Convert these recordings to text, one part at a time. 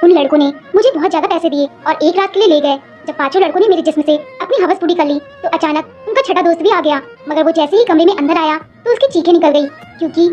उन लड़कों ने मुझे बहुत ज्यादा पैसे दिए और एक रात के लिए ले गए। जब पांचों लड़कों ने मेरे जिस्म से अपनी हवस पूरी कर ली तो अचानक उनका छठा दोस्त भी आ गया, मगर वो जैसे ही कमरे में अंदर आया तो उसकी चीखें निकल गई, क्योंकि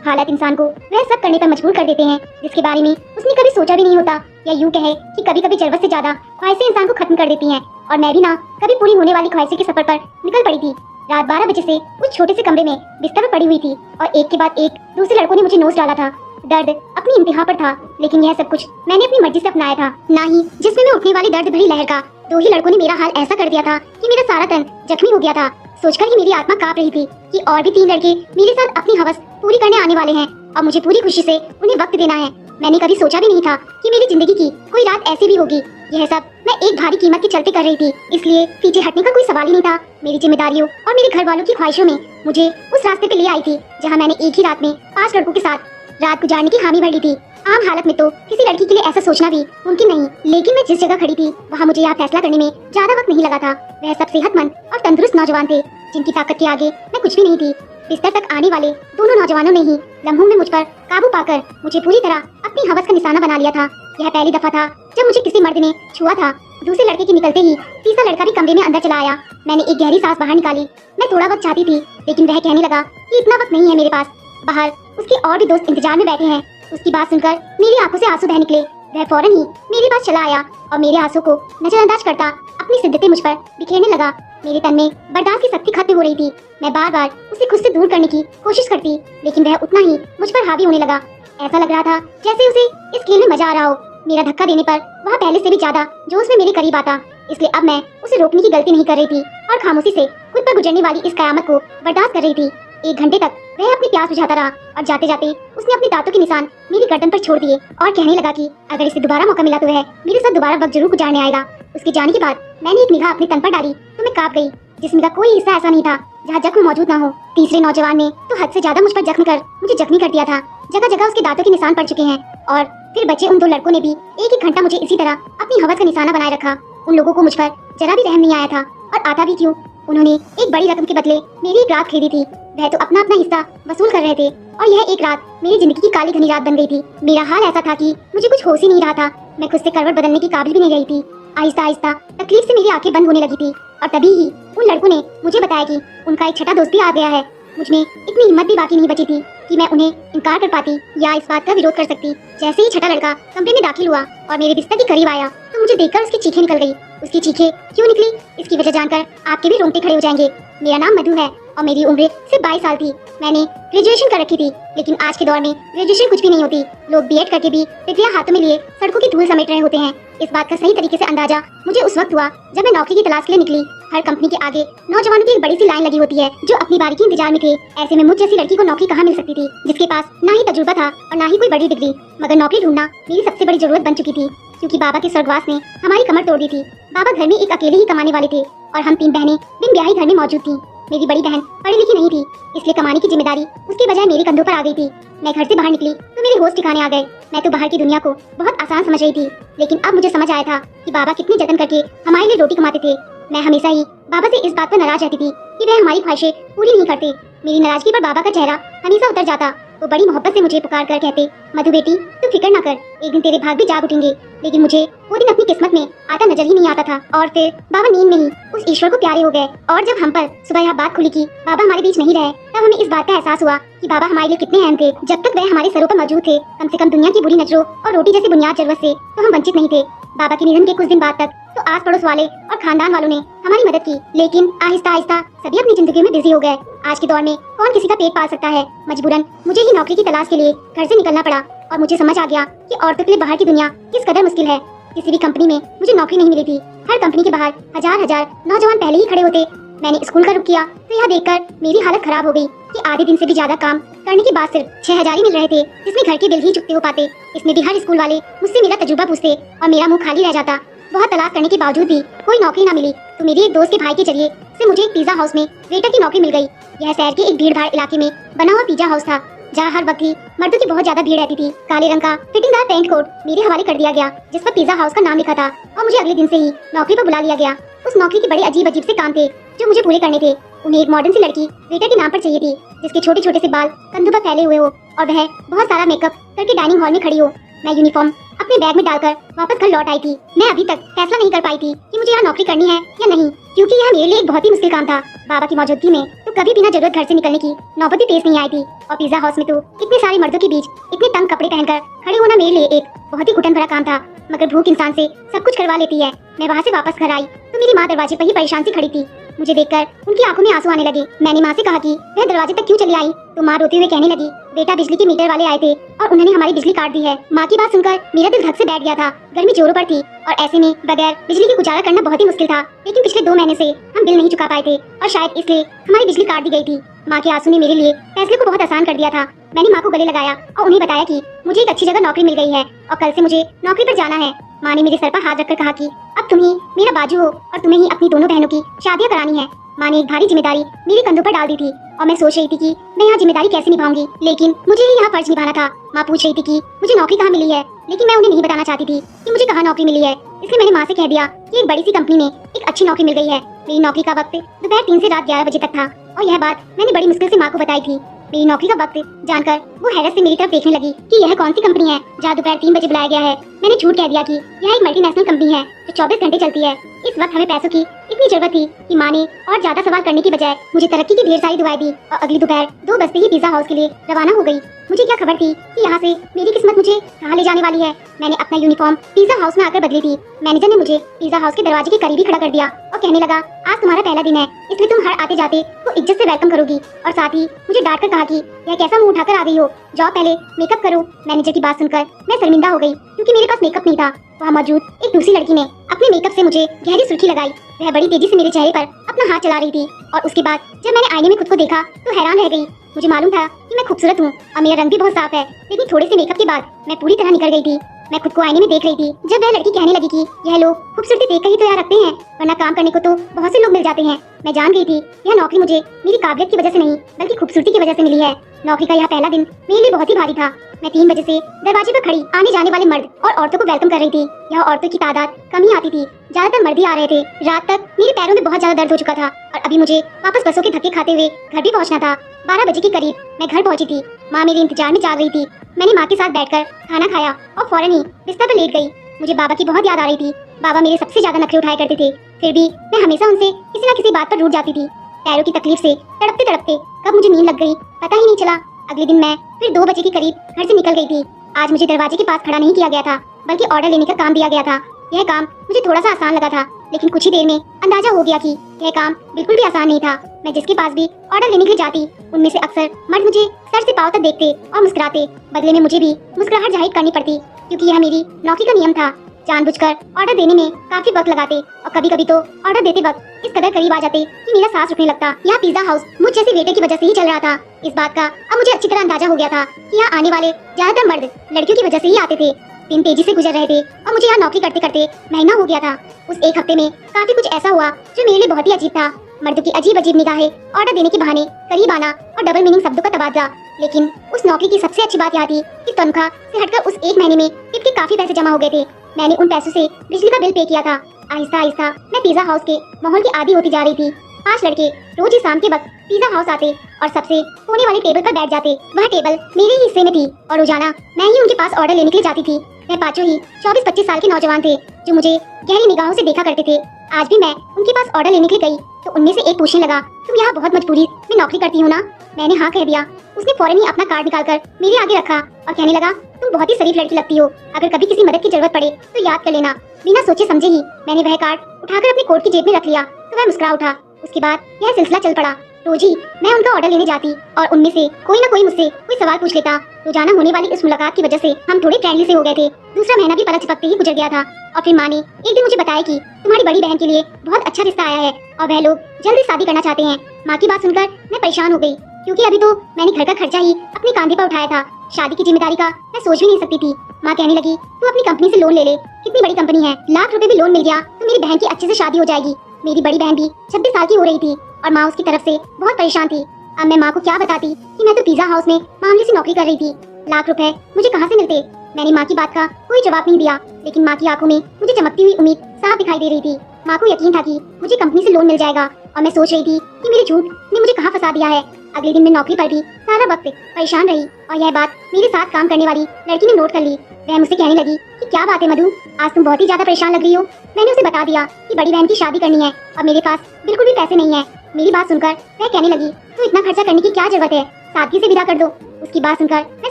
हालात इंसान को वह सब करने पर मजबूर कर देते हैं जिसके बारे में उसने कभी सोचा भी नहीं होता, या यूं कहे कि कभी कभी जरूरत से ज्यादा ख्वाहिशें इंसान को खत्म कर देती हैं। और मैं भी ना कभी पूरी होने वाली ख्वाहिशें के सफर पर निकल पड़ी थी। रात 12 बजे से उस छोटे से कमरे में बिस्तर पर पड़ी हुई थी और एक के बाद एक दूसरे लड़कों ने मुझे नोच डाला था। दर्द अपनी इंतहा पर था, लेकिन यह सब कुछ मैंने अपनी मर्जी से अपनाया था, ना ही जिसमें में उठने वाली दर्द भरी लहर का। दो ही लड़कों ने मेरा हाल ऐसा कर दिया था कि मेरा सारा तन जख्मी हो गया था। सोचकर ही मेरी आत्मा कांप रही थी कि और भी 3 लड़के मेरे साथ अपनी हवस पूरी करने आने वाले हैं और मुझे पूरी खुशी से उन्हें वक्त देना है। मैंने कभी सोचा भी नहीं था कि मेरी जिंदगी की कोई रात ऐसी भी होगी। यह सब मैं एक भारी कीमत के चलते कर रही थी, इसलिए पीछे हटने का कोई सवाल ही नहीं था। मेरी जिम्मेदारियों और मेरे घर वालों की ख्वाहिशों में मुझे उस रास्ते पे ले आई थी जहाँ मैंने एक ही रात में 5 लड़कों के साथ रात गुजारने की हामी भर ली थी। आम हालत में तो किसी लड़की के लिए ऐसा सोचना भी मुमकिन नहीं, लेकिन मैं जिस जगह खड़ी थी वहाँ मुझे यह फैसला करने में ज्यादा वक्त नहीं लगा था। वह सब सेहतमंद और तंदुरुस्त नौजवान थे जिनकी ताकत के आगे मैं कुछ भी नहीं थी। बिस्तर तक आने वाले दोनों नौजवानों ने ही लम्हों में मुझ पर काबू पाकर मुझे पूरी तरह अपनी हवस का निशाना बना लिया था। यह पहली दफा था जब मुझे किसी मर्द ने छुआ था। दूसरे लड़के के निकलते ही तीसरा लड़का भी कमरे में अंदर चला आया। मैंने एक गहरी सांस बाहर निकाली। मैं थोड़ा वक्त चाहती थी, लेकिन वह कहने लगा कि इतना वक्त नहीं है मेरे पास, बाहर उसके और भी दोस्त इंतजार में बैठे हैं। उसकी बात सुनकर मेरी आंखों से आंसू बह निकले। वह फौरन ही मेरे पास चला आया और मेरे आंसू को नजरअंदाज करता अपनी शिद्दतें मुझ पर बिखेरने लगा। मेरे तन में बर्दाश्त की शक्ति खत्म हो रही थी। मैं बार बार उसे खुद से दूर करने की कोशिश करती, लेकिन वह उतना ही मुझ पर हावी होने लगा। ऐसा लग रहा था जैसे उसे इस खेल में मजा आ रहा हो। मेरा धक्का देने पर वह पहले से भी ज्यादा जोश में मेरे करीब आता, इसलिए अब मैं उसे रोकने की गलती नहीं कर रही थी और खामोशी से खुद पर गुजरने वाली इस कयामत को बर्दाश्त कर रही थी। 1 घंटे तक वह अपनी प्यास बुझाता रहा और जाते जाते उसने अपने दांतों के निशान मेरी गर्दन पर छोड़ दिए और कहने लगा कि अगर इसे दोबारा मौका मिला तो वह मेरे साथ दोबारा वक्त जरूर गुजारने आएगा। उसके जाने के बाद मैंने एक निगाह अपने तन पर डाली तो मैं कांप गई। जिस्म का कोई हिस्सा ऐसा नहीं था जहाँ जख्म मौजूद ना हो। तीसरे नौजवान ने तो हद से ज्यादा मुझ पर जख्म कर मुझे जख्मी कर दिया था। जगह जगह उसके दांतों के निशान पड़ चुके हैं और फिर बचे उन 2 लड़कों ने भी 1-1 घंटा मुझे इसी तरह अपनी हवस का निशाना बनाए रखा। उन लोगों को मुझ पर जरा भी रहम नहीं आया था, और आता भी क्यों। उन्होंने एक बड़ी रकम के बदले मेरी एक रात खरीदी थी। वह तो अपना अपना हिस्सा वसूल कर रहे थे और यह एक रात मेरी जिंदगी की काली घनी रात बन गई थी। मेरा हाल ऐसा था कि मुझे कुछ होश ही नहीं रहा था। मैं खुद से करवट बदलने की काबिल भी नहीं रही थी। आहिस्ता आहिस्ता तकलीफ से मेरी आंखें बंद होने लगी थी और तभी ही उन लड़कों ने मुझे बताया कि उनका एक छठा दोस्त भी आ गया है। मुझ में इतनी हिम्मत भी बाकी नहीं बची थी कि मैं उन्हें इनकार कर पाती या इस बात का विरोध कर सकती। जैसे ही छठा लड़का कमरे में दाखिल हुआ और मेरे बिस्तर के करीब आया तो मुझे देखकर उसकी चीखें निकल गई। उसकी चीखें क्यों निकली इसकी वजह जानकर आपके भी रोंगटे खड़े हो जाएंगे। मेरा नाम मधु है और मेरी उम्र सिर्फ 22 साल थी। मैंने ग्रेजुएशन कर रखी थी, लेकिन आज के दौर में ग्रेजुएशन कुछ भी नहीं होती। लोग बीएड करके भी डिग्रियां हाथों में लिए सड़कों की धूल समेट रहे होते हैं। इस बात का सही तरीके से अंदाजा मुझे उस वक्त हुआ जब मैं नौकरी की तलाश के लिए निकली। हर कंपनी के आगे नौजवानों की एक बड़ी सी लाइन लगी होती है जो अपनी बारी के इंतजार में थे। ऐसे में मुझ जैसी लड़की को नौकरी कहाँ मिल सकती थी जिसके पास ना ही तजुर्बा था और ना ही कोई बड़ी डिग्री। मगर नौकरी ढूंढना मेरी सबसे बड़ी जरूरत बन चुकी थी, क्योंकि बाबा के स्वर्गवास ने हमारी कमर तोड़ दी थी। बाबा घर में एक अकेले ही कमाने वाले थे और हम 3 बहनें बिन ब्याही घर में मौजूद थी। मेरी बड़ी बहन पढ़ी लिखी नहीं थी, इसलिए कमाने की जिम्मेदारी उसके बजाय मेरे कंधों पर आ गई थी। मैं घर से बाहर निकली तो मेरे होश ठिकाने आ गए। मैं तो बाहर की दुनिया को बहुत आसान समझ रही थी, लेकिन अब मुझे समझ आया था कि बाबा कितने जतन करके हमारे लिए रोटी कमाते थे। मैं हमेशा ही बाबा से इस बात पर नाराज रहती थी कि वह हमारी ख्वाहिशें पूरी नहीं करते। मेरी नाराजगी पर बाबा का चेहरा हमेशा उतर जाता। वो बड़ी मोहब्बत से मुझे पुकार कर कहते, मधु बेटी तू फिक्र ना कर, एक दिन तेरे भाग भी जाग उठेंगे। लेकिन मुझे वो दिन अपनी किस्मत में आता नजर ही नहीं आता था। और फिर बाबा नींद में ही उस ईश्वर को प्यारे हो गए और जब हम पर सुबह यह बात खुली कि बाबा हमारे बीच नहीं रहे, तब हमें इस बात का एहसास हुआ कि बाबा हमारे लिए कितने अहम थे। जब तक वह हमारे सरों पर मौजूद थे, कम से कम दुनिया की बुरी नजरों और रोटी जैसी बुनियाद जरूरत से तो हम वंचित नहीं थे। बाबा के निधन के कुछ दिन बाद तक तो आस पड़ोस वाले और खानदान वालों ने हमारी मदद की, लेकिन आहिस्ता आहिस्ता सभी अपनी जिंदगी में बिजी हो गए। आज के दौर में कौन किसी का पेट पाल सकता है। मजबूरन मुझे ही नौकरी की तलाश के लिए घर से निकलना पड़ा और मुझे समझ आ गया कि औरतों के लिए बाहर की दुनिया किस कदर मुश्किल है। किसी भी कंपनी में मुझे नौकरी नहीं मिली थी। हर कंपनी के बाहर हजार नौजवान पहले ही खड़े होते। मैंने स्कूल का रुख किया तो यह देखकर मेरी हालत खराब हो गई कि आधे दिन से भी ज्यादा काम करने के बाद सिर्फ 6000 ही मिल रहे थे, जिसमें घर के बिल ही चुकते हो पाते। इसमें भी हर स्कूल वाले मुझसे मेरा तजुर्बा पूछते और मेरा मुंह खाली रह जाता। बहुत तलाश करने के बावजूद भी कोई नौकरी न मिली तो मेरी एक दोस्त के भाई के जरिए से मुझे एक पिज्जा हाउस में वेटर की नौकरी मिल गई। यह शहर के एक भीड़ भाड़ इलाके में बना हुआ पिज्जा हाउस था, जहाँ हर वक्त ही मर्दों की बहुत ज्यादा भीड़ रहती थी। काले रंग का फिटिंगदार पेंट कोट मेरे हवाले कर दिया गया जिस पर पिज्जा हाउस का नाम लिखा था और मुझे अगले दिन से ही नौकरी पर बुला लिया गया। उस नौकरी के बड़े अजीब अजीब से काम थे जो मुझे पूरे करने थे। उन्हें एक मॉडर्न सी लड़की वेटर के नाम पर चाहिए थी जिसके छोटे छोटे से बाल कंधों पर फैले हुए हो और वह बहुत सारा मेकअप करके डाइनिंग हॉल में खड़ी हो। मैं यूनिफॉर्म अपने बैग में डालकर वापस घर लौट आई थी। मैं अभी तक फैसला नहीं कर पाई थी कि मुझे यहाँ नौकरी करनी है या नहीं, क्योंकि यह मेरे लिए एक बहुत ही मुश्किल काम था। बाबा की मौजूदगी में तो कभी बिना जरूरत घर से निकलने की नौबत भी पेश नहीं आई थी, और पिज्जा हाउस में तो इतने सारे मर्दों के बीच इतने तंग कपड़े पहनकर खड़े होना मेरे लिए एक बहुत ही घुटन भरा काम था। मगर भूख इंसान से सब कुछ करवा लेती है। मैं वहाँ से वापस घर आई तो मेरी माँ दरवाजे पर ही परेशान सी खड़ी थी। मुझे देखकर उनकी आंखों में आंसू आने लगे। मैंने माँ से कहा कि वह दरवाजे तक क्यों चली आई, तो माँ रोते हुए कहने लगी, बेटा बिजली के मीटर वाले आए थे और उन्होंने हमारी बिजली काट दी है। माँ की बात सुनकर मेरा दिल धक से बैठ गया था। गर्मी जोरों पर थी और ऐसे में बगैर बिजली के गुजारा करना बहुत ही मुश्किल था। लेकिन पिछले 2 महीने से हम बिल नहीं चुका पाए थे और शायद इसलिए हमारी बिजली काट दी गई थी। माँ के आंसू ने मेरे लिए फैसले को बहुत आसान कर दिया था। मैंने माँ को गले लगाया और उन्हें बताया कि मुझे एक अच्छी जगह नौकरी मिल गई है और कल से मुझे नौकरी पर जाना है। माँ ने मेरे सर पर हाथ रखकर कहा कि अब तुम ही मेरा बाजू हो और तुम्हें ही अपनी दोनों बहनों की शादियां करानी है। माँ ने एक भारी जिम्मेदारी मेरे कंधों पर डाल दी थी और मैं सोच रही थी कि मैं यहाँ जिम्मेदारी कैसे निभाऊंगी, लेकिन मुझे ही यहाँ फर्ज निभाना था। माँ पूछ रही थी कि मुझे नौकरी कहाँ मिली है, लेकिन मैं उन्हें नहीं बताना चाहती थी कि मुझे कहाँ नौकरी मिली है। इसलिए मैंने माँ से कह दिया कि एक बड़ी सी कंपनी में एक अच्छी नौकरी मिल गई है। मेरी नौकरी का वक्त दोपहर 3 से रात 11 बजे तक था और यह बात मैंने बड़ी मुश्किल से माँ को बताई थी। मेरी नौकरी का वक्त जानकर वो हैरत से मेरी तरफ देखने लगी कि यह कौन सी कंपनी है जहाँ दोपहर 3 बजे बुलाया गया है। मैंने झूठ कह दिया कि यह एक मल्टीनेशनल कंपनी है जो 24 घंटे चलती है। इस वक्त हमें पैसों की इतनी जरूरत थी कि माँ ने और ज्यादा सवाल करने की बजाय मुझे तरक्की की ढेर सारी दुआएं दी और अगली दोपहर 2 बजते ही पिज्जा हाउस के लिए रवाना हो गई। मुझे क्या खबर थी कि यहाँ से मेरी किस्मत मुझे कहाँ ले जाने वाली है। मैंने अपना यूनिफॉर्म पिज्जा हाउस में आकर बदली थी। मैनेजर ने मुझे पिज्जा हाउस के दरवाजे के करीब ही खड़ा कर दिया और कहने लगा, आज तुम्हारा पहला दिन है, इसलिए तुम हर आते जाते को इज्जत से वेलकम करोगी। और साथ ही मुझे डांट कर कहा कि यह कैसा मुंह उठाकर आ गई हो, जाओ पहले मेकअप करो। मैनेजर की बात सुनकर मैं शर्मिंदा हो गई क्योंकि मेरे पास मेकअप नहीं था। वहाँ मौजूद एक दूसरी लड़की ने अपने मेकअप से मुझे गहरी सुर्खी लगाई। वह बड़ी तेजी से मेरे चेहरे पर अपना हाथ चला रही थी और उसके बाद जब मैंने आईने में खुद को देखा तो हैरान रह गई। मुझे मालूम था कि मैं खूबसूरत हूँ और मेरा रंग भी बहुत साफ है, लेकिन थोड़े से मेकअप के बाद मैं पूरी तरह निकल गई थी। मैं खुद को आईने में देख रही थी जब वह लड़की कहने लगी कि यह लोग खूबसूरती देख कर ही तो यहाँ रखते हैं, वरना काम करने को तो बहुत से लोग मिल जाते हैं। मैं जान गई थी यह नौकरी मुझे मेरी काबिलियत की वजह से नहीं बल्कि खूबसूरती की वजह से मिली है। नौकरी का यह पहला दिन मेरे लिए बहुत ही भारी था। मैं 3 बजे से दरवाजे पर खड़ी आने जाने वाले मर्द और औरतों को वेलकम कर रही थी। यह औरतों की तादाद कम ही आती थी, ज्यादातर मर्द ही आ रहे थे। रात तक मेरे पैरों में बहुत ज्यादा दर्द हो चुका था और अभी मुझे वापस बसों के धक्के खाते हुए घर भी पहुंचना था। 12 बजे के करीब मैं घर पहुंची थी। माँ मेरे इंतजार में जाग रही थी। मैंने माँ के साथ बैठकर खाना खाया और फौरन ही बिस्तर पर लेट गई। मुझे बाबा की बहुत याद आ रही थी। बाबा मेरे सबसे ज्यादा नखरे उठाया करते थे, फिर भी मैं हमेशा उनसे किसी न किसी बात पर रूठ जाती थी। पैरों की तकलीफ से तड़पते तड़पते कब मुझे नींद लग गई पता ही नहीं चला। अगले दिन मैं फिर 2 बजे के करीब घर से निकल गई थी। आज मुझे दरवाजे के पास खड़ा नहीं किया गया था, बल्कि ऑर्डर लेने का काम दिया गया था। यह काम मुझे थोड़ा सा आसान लगा था, लेकिन कुछ ही देर में अंदाजा हो गया कि यह काम बिल्कुल भी आसान नहीं था। मैं जिसके पास भी ऑर्डर लेने के लिए जाती, उनमें से अक्सर मर्द मुझे सर से पांव तक देखते और मुस्कुराते। बदले में मुझे भी मुस्कुराहट जाहिर करनी पड़ती, क्योंकि यह मेरी नौकरी का नियम था। जानबूझकर ऑर्डर देने में काफी वक्त लगाते और कभी कभी तो ऑर्डर देते वक्त इस कदर करीब आ जाते कि मेरा सांस रुकने लगता। यह पिज्जा हाउस मुझ जैसे वेटर की वजह से ही चल रहा था। इस बात का अब मुझे अच्छी तरह अंदाजा हो गया था कि यहाँ आने वाले ज्यादातर मर्द लड़कियों की वजह से ही आते थे। दिन तेजी से गुजर रहे थे और मुझे यहाँ नौकरी करते करते महीना हो गया था। उस एक हफ्ते में काफी कुछ ऐसा हुआ जो मेरे लिए बहुत ही अजीब था। मर्दों की अजीब अजीब निगाहें, ऑर्डर देने के बहाने करीब आना और डबल मीनिंग शब्दों का तबादला। लेकिन उस नौकरी की सबसे अच्छी बात यह थी कि तनख्वाह से हटकर उस एक महीने में टिप के काफी पैसे जमा हो गए थे। मैंने उन पैसों से बिजली का बिल पे किया था। आहिस्ता आहिस्ता मैं पिज्जा हाउस के माहौल की आदी होती जा रही थी। 5 लड़के रोज ही शाम के वक्त पिज्जा हाउस आते और सबसे कोने वाले टेबल पर बैठ जाते। वह टेबल मेरे ही हिस्से में थी और रोजाना मैं ही उनके पास ऑर्डर लेने के लिए जाती थी। वह पांचों ही 24-25 साल के नौजवान थे जो मुझे गहरी निगाहों से देखा करते थे। आज भी मैं उनके पास ऑर्डर लेने के लिए गई तो उनमें से एक पूछने लगा, तुम यहाँ बहुत मजबूरी में नौकरी करती हो ना? मैंने हाँ कह दिया। उसने फौरन ही अपना कार्ड निकालकर मेरे आगे रखा और कहने लगा, तुम बहुत ही शरीफ लड़की लगती हो, अगर कभी किसी मदद की जरूरत पड़े तो याद कर लेना। बिना सोचे समझे ही मैंने वह कार्ड उठाकर अपने कोट की जेब में रख लिया तो वह मुस्कुरा उठा। उसके बाद यह सिलसिला चल पड़ा। रोज ही मैं उनका ऑर्डर लेने जाती और उनमें से कोई ना कोई मुझसे कोई सवाल पूछ लेता। रोजाना होने वाली इस मुलाकात की वजह से हम थोड़े फ्रेंडली से हो गए थे। दूसरा महीना भी पलक झपकते ही गुजर गया था और फिर माँ ने एक दिन मुझे बताया कि तुम्हारी बड़ी बहन के लिए बहुत अच्छा रिश्ता आया है और वह लोग जल्दी शादी करना चाहते हैं। माँ की बात सुनकर मैं परेशान हो गई, क्योंकि अभी तो मैंने घर का खर्चा ही अपने कांधे पर उठाया था। शादी की जिम्मेदारी का मैं सोच भी नहीं सकती थी। माँ कहने लगी, तू अपनी कंपनी से लोन ले ले, कितनी बड़ी कंपनी है, लाख रुपए भी लोन मिल गया तो मेरी बहन की अच्छे से शादी हो जाएगी। मेरी बड़ी बहन भी 26 साल की हो रही थी और माँ उसकी तरफ से बहुत परेशान थी। अब मैं माँ को क्या बताती कि मैं तो पिज्जा हाउस में मामले से नौकरी कर रही थी। लाख रुपए मुझे कहाँ से मिलते? मैंने माँ की बात का कोई जवाब नहीं दिया, लेकिन माँ की आंखों में मुझे चमकती हुई उम्मीद साफ दिखाई दे रही थी। माँ को यकीन था कि मुझे कंपनी से लोन मिल जाएगा और मैं सोच रही थी कि मेरे झूठ ने मुझे कहाँ फंसा दिया है। अगले दिन मैं नौकरी पर भी सारा वक्त परेशान रही और यह बात मेरे साथ काम करने वाली लड़की ने नोट कर ली। वह मुझसे कहने लगी कि क्या बात है मधु, आज तुम बहुत ही ज्यादा परेशान लग रही हो। मैंने उसे बता दिया कि बड़ी बहन की शादी करनी है और मेरे पास बिल्कुल भी पैसे नहीं है। मेरी बात सुनकर वह कहने लगी तो इतना खर्चा करने की क्या जरूरत है, सादगी से विदा कर दो। उसकी बात सुनकर मैं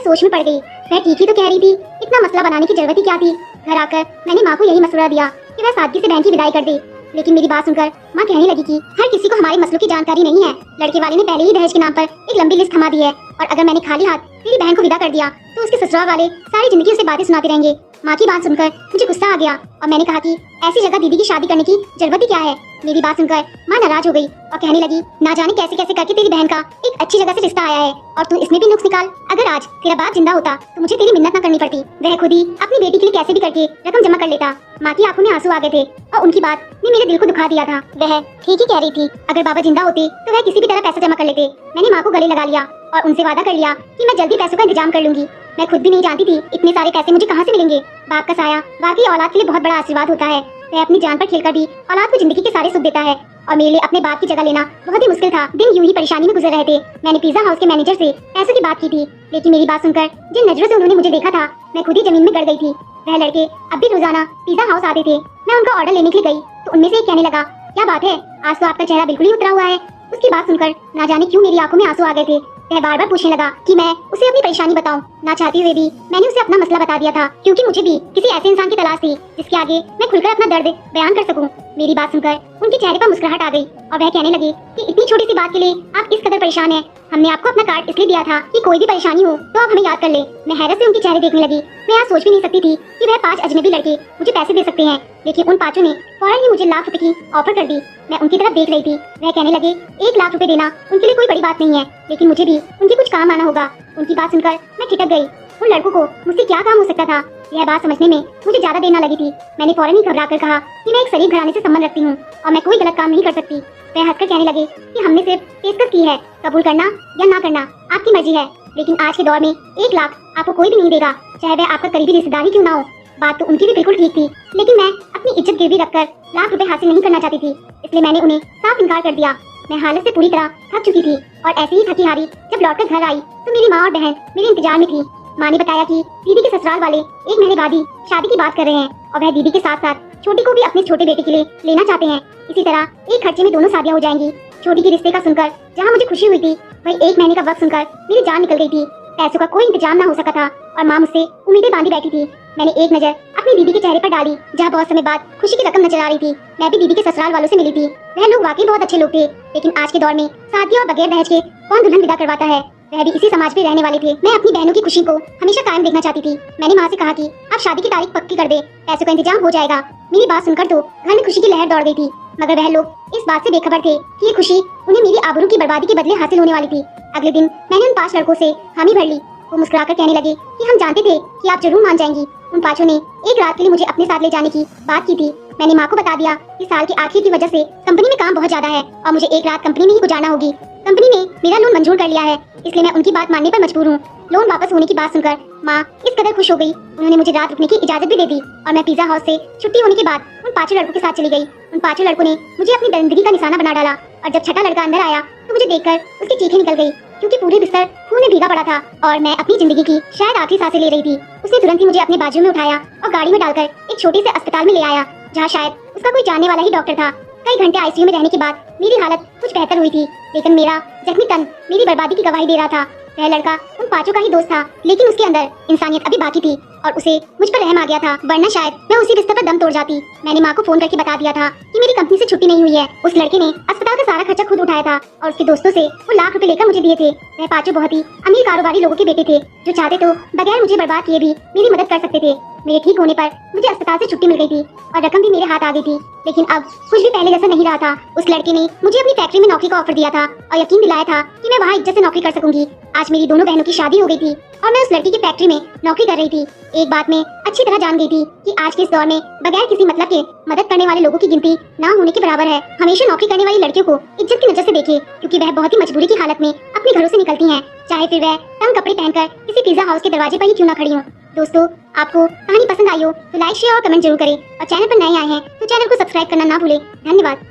सोच में पड़ गई। वह ठीक ही तो कह रही थी, इतना मसला बनाने की जरूरत ही क्या थी। घर आकर मैंने माँ को यही मशवरा दिया कि वह सादगी से बहन की विदाई कर दे, लेकिन मेरी बात सुनकर माँ कहने लगी कि हर किसी को हमारे मसलों की जानकारी नहीं है। लड़के वाले ने पहले ही दहेज के नाम पर एक लंबी लिस्ट थमा दी है और अगर मैंने खाली हाथ मेरी बहन को विदा कर दिया तो उसके ससुराल वाले सारी जिंदगी उसे बातें सुनाते रहेंगे। माँ की बात सुनकर मुझे गुस्सा आ गया और मैंने कहा कि ऐसी जगह दीदी की शादी करने की जरूरत ही क्या है। मेरी बात सुनकर माँ नाराज हो गई और कहने लगी ना जाने कैसे कैसे करके तेरी बहन का एक अच्छी जगह से रिश्ता आया है और तू इसमें भी नुक्स निकाल। अगर आज तेरा बाप जिंदा होता तो मुझे तेरी मिन्नत न करनी पड़ती, वह खुद ही अपनी बेटी के लिए कैसे भी करके रकम जमा कर लेता। माँ की आंखों में आंसू आ गए थे और उनकी बात ने मेरे दिल को दुखा दिया था। वह ठीक ही कह रही थी, अगर बाबा जिंदा होते तो वह किसी भी तरह पैसा जमा कर लेते। मैंने माँ को गले लगा लिया और उनसे वादा कर लिया कि मैं जल्दी पैसों का इंतजाम कर लूंगी। मैं खुद भी नहीं जानती थी इतने सारे पैसे मुझे कहाँ से मिलेंगे। बाप का साया वाकई औलाद के लिए बहुत बड़ा आशीर्वाद होता है। वह अपनी जान पर खेलकर भी औलाद को जिंदगी के सारे सुख देता है और मेरे लिए अपने बाप की जगह लेना बहुत ही मुश्किल था। दिन यूं ही परेशानी में गुजर रहे थे। मैंने पिज्जा हाउस के मैनेजर से पैसों की बात की थी, लेकिन मेरी बात सुनकर जिन नजरों से उन्होंने मुझे देखा था मैं खुद ही जमीन में गड़ गई थी। वह लड़के अब भी रोजाना पिज्जा हाउस आते थे। मैं उनका ऑर्डर लेने के लिए गई तो उनमें से एक कहने लगा, क्या बात है, आज तो आपका चेहरा बिल्कुल ही उतरा हुआ है। उसकी बात सुनकर ना जाने क्यों मेरी आंखों में आंसू आ गए थे। वह बार बार पूछने लगा कि मैं उसे अपनी परेशानी बताऊं। ना चाहते हुए भी मैंने उसे अपना मसला बता दिया था, क्योंकि मुझे भी किसी ऐसे इंसान की तलाश थी जिसके आगे मैं खुलकर अपना दर्द बयान कर सकूं। मेरी बात सुनकर उनके चेहरे पर मुस्कुराहट आ गई और वह कहने लगे कि इतनी छोटी सी बात के लिए आप इस कदर परेशान हैं। हमने आपको अपना कार्ड इसलिए दिया था कि कोई भी परेशानी हो तो आप हमें याद कर ले। मैं हैरत से उनके चेहरे देखने लगी। मैं आज सोच भी नहीं सकती थी कि वह 5 अजनबी लड़के मुझे पैसे दे सकते हैं, लेकिन उन 5 ने फौरन ही मुझे लाख रुपए की ऑफर कर दी। मैं उनकी तरफ देख रही थी। वह कहने लगे 1 लाख रुपए देना उनके लिए कोई बड़ी बात नहीं है, लेकिन मुझे भी उनके कुछ काम आना होगा। उनकी बात सुनकर मैं ठिठक गई। उन लड़कों को मुझसे क्या काम हो सकता था, यह बात समझने में मुझे ज्यादा देर न लगी थी। मैंने फौरन ही घबराकर कहा कि मैं एक शरीफ घराने से संबंध रखती हूँ और मैं कोई गलत काम नहीं कर सकती। वह हंसकर कहने लगे कि हमने सिर्फ पेशकश की है, कबूल करना या ना करना आपकी मर्जी है, लेकिन आज के दौर में 1 लाख आपको कोई भी नहीं देगा, चाहे वह आपका करीबी रिश्तेदार ही क्यों ना हो। बात तो उनकी भी बिल्कुल ठीक थी, लेकिन मैं अपनी इज्जत गिरवी रखकर लाख रुपए हासिल नहीं करना चाहती थी, इसलिए मैंने उन्हें साफ इनकार कर दिया। मैं हालत से पूरी तरह थक चुकी थी और ऐसे ही थकी हारी जब लौटकर घर आई तो मेरी माँ और बहन मेरे इंतजार में थी। माँ ने बताया कि दीदी के ससुराल वाले 1 महीने बाद ही शादी की बात कर रहे हैं और वह दीदी के साथ साथ छोटी को भी अपने छोटे बेटे के लिए लेना चाहते हैं। इसी तरह एक खर्चे में दोनों शादियां हो जाएंगी। छोटी के रिश्ते का सुनकर जहाँ मुझे खुशी हुई थी, वही 1 महीने का वक्त सुनकर मेरी जान निकल गई थी। पैसों का कोई इंतजाम न हो सका था और माँ मुझसे उम्मीदें बांधी बैठी थी। मैंने एक नजर अपनी दीदी के चेहरे पर डाली, जहाँ बहुत समय बाद खुशी की रकम नजर आ रही थी। मैं भी दीदी के ससुराल वालों से मिली थी। वह लोग वाकई बहुत अच्छे लोग थे, लेकिन आज के दौर में शादी और बगैर दहेज के कौन दुल्हन विदा करवाता है। वह भी इसी समाज में रहने वाले थे। मैं अपनी बहनों की खुशी को हमेशा कायम देखना चाहती थी। मैंने माँ से कहा कि आप शादी की तारीख पक्की कर दे, पैसों का इंतजाम हो जाएगा। मेरी बात सुनकर तो घर में खुशी की लहर दौड़ गई थी, मगर वह लोग इस बात से बेखबर थे कि ये खुशी उन्हें मेरी आबरू की बर्बादी के बदले हासिल होने वाली थी। अगले दिन मैंने उन 5 लड़कों से हामी भर ली। वो मुस्कुराकर कहने लगे कि हम जानते थे कि आप जरूर मान जाएंगी। उन 5 ने एक रात के लिए मुझे अपने साथ ले जाने की बात की थी। मैंने माँ को बता दिया कि साल के आखिर की वजह से कंपनी में काम बहुत ज्यादा है और मुझे एक रात कंपनी में ही गुजारना होगी। कंपनी ने मेरा लोन मंजूर कर लिया है, इसलिए मैं उनकी बात मानने पर मजबूर हूँ। लोन वापस होने की बात सुनकर माँ इस कदर खुश हो गई, उन्होंने मुझे रात रुकने की इजाजत भी दे दी और मैं पिज्जा हाउस से छुट्टी होने के बाद उन 5 लड़कों के साथ चली गई। उन 5 लड़कों ने मुझे अपनी जिंदगी का निशाना बना डाला और जब छठा लड़का अंदर आया तो मुझे देखकर उसकी चीखें निकल गई, क्योंकि पूरे बिस्तर खून में भीगा पड़ा था और मैं अपनी जिंदगी की शायद आखिरी सांसें ले रही थी। उसने तुरंत ही मुझे अपने बाजू में उठाया और गाड़ी में डालकर एक छोटे से अस्पताल में ले आया, जहाँ शायद उसका कोई जानने वाला ही डॉक्टर था। कई घंटे आईसीयू में रहने के बाद मेरी हालत कुछ बेहतर हुई थी, लेकिन मेरा जख्मी तन मेरी बर्बादी की गवाही दे रहा था। वह लड़का उन 5 का ही दोस्त था, लेकिन उसके अंदर इंसानियत अभी बाकी थी और उसे मुझ पर रहम आ गया था, वरना शायद मैं उसी बिस्तर पर दम तोड़ जाती। मैंने माँ को फोन करके बता दिया था कि मेरी कंपनी से छुट्टी नहीं हुई है। उस लड़के ने अस्पताल का सारा खर्चा खुद उठाया था और उसके दोस्तों से वो लाख रुपए लेकर मुझे दिए थे। वह 5 बहुत ही अमीर कारोबारी लोगों के बेटे थे, जो चाहते तो बगैर मुझे बर्बाद किए भी मेरी मदद कर सकते थे। मेरे ठीक होने पर मुझे अस्पताल से छुट्टी मिल गई थी और रकम भी मेरे हाथ आ गई थी, लेकिन अब कुछ भी पहले जैसा नहीं रहा था। उस लड़के ने मुझे अपनी फैक्ट्री में नौकरी का ऑफर दिया था और यकीन दिलाया था कि मैं वहाँ इज्जत से नौकरी कर सकूंगी। आज मेरी दोनों बहनों की शादी हो गई थी और मैं उस लड़की की फैक्ट्री में नौकरी कर रही थी। एक बात मैं अच्छी तरह जान गई थी कि आज के इस दौर में बगैर किसी मतलब के मदद करने वाले लोगों की गिनती ना होने के बराबर है। हमेशा नौकरी करने वाली लड़कियों को इज्जत की नजर से देखे, क्योंकि वह बहुत ही मजबूरी की हालत में अपने घरों से निकलती हैं, चाहे फिर वह तंग कपड़े पहनकर किसी पिज्जा हाउस के दरवाजे पर ही क्यों ना खड़ी हो। दोस्तों, आपको कहानी पसंद आई हो तो लाइक शेयर और कमेंट जरूर करें और चैनल पर नए आए हैं तो चैनल को सब्सक्राइब करना ना भूलें। धन्यवाद।